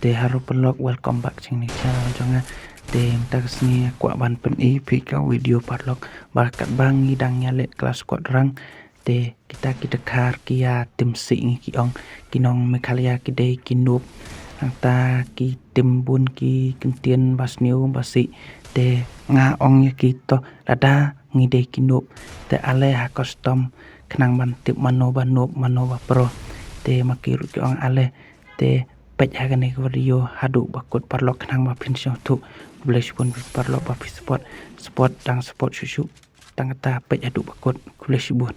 te harus pelok welcome back sing ni channel jangan te tak sini aku ban pen ka video parlok barakat bangi dang nyale kelas kuat rang te kita kar kia tim sing ki ong kinong mekalia ki dei kinup ta ki timbun ki kentien basniu basi te nga ong ya kita lada ngide kinup te ale ha custom kenang ban tip mano pro te makiru ki ong ale te pej hagan video hadu bakut parlok kenang ba prinsip tu boleh pun parlok ba sport dang sport susu tang ta pej hadu bakut boleh sibut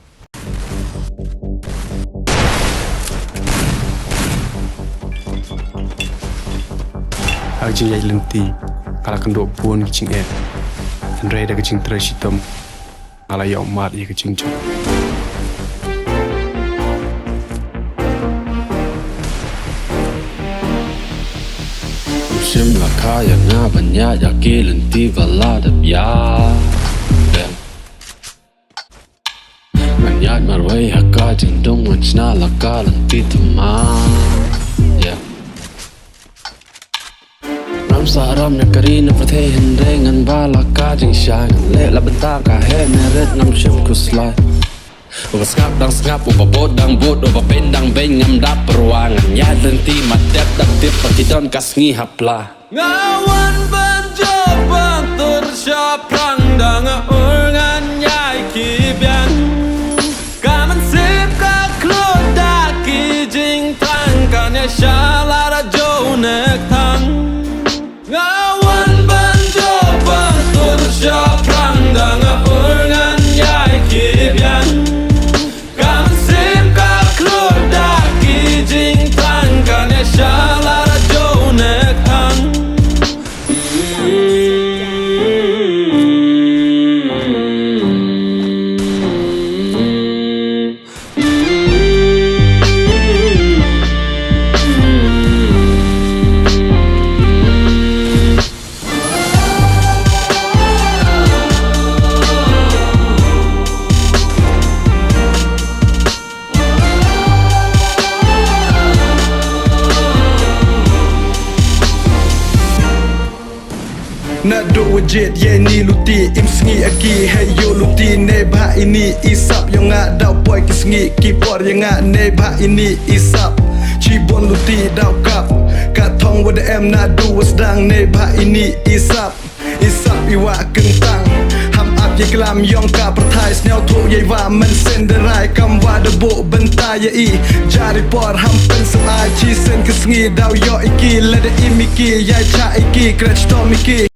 Ajing yai lenti kala kendok pun kicing Andre da kicing tersitam ala ya umat ya kicing cok musim laka yang banyak ya lenti bala da ya banyak marwai haka jendong macna laka lenti teman Saram na karina prathe hinde ngan bala ka jing sha le la benta ka he meret ngam shim kuslai uba skap dang bot uba ben dang ben ngam dap perwangan ya lenti matep dak tip patidon kasngi hapla ngawan banjoban tersyap rang dang ngan nyai kibian kaman sip ka kloda ki jing tang kan ya shala jo nek tang Ngawan banjo batur syapang danga urgan yai kibian Kam sim ka kloda ki jing tang kan ya shalara jo nek tang Nak do wajit ye ni luti im sengi aki hey yo luti ne bah ini isap yang ngak dau boy ki sengi ki por yang ngak ne bah ini isap cibon luti dau kap kat thong wada em nak do wasdang ne bah ini isap iwa kentang ham ap ye kelam yong ka perthai snel thu ye wa men senderai kam wa de bo bentai ye i jari por ham pen sai chi sen ki sengi dau yo iki lede imiki ya cha iki krech to miki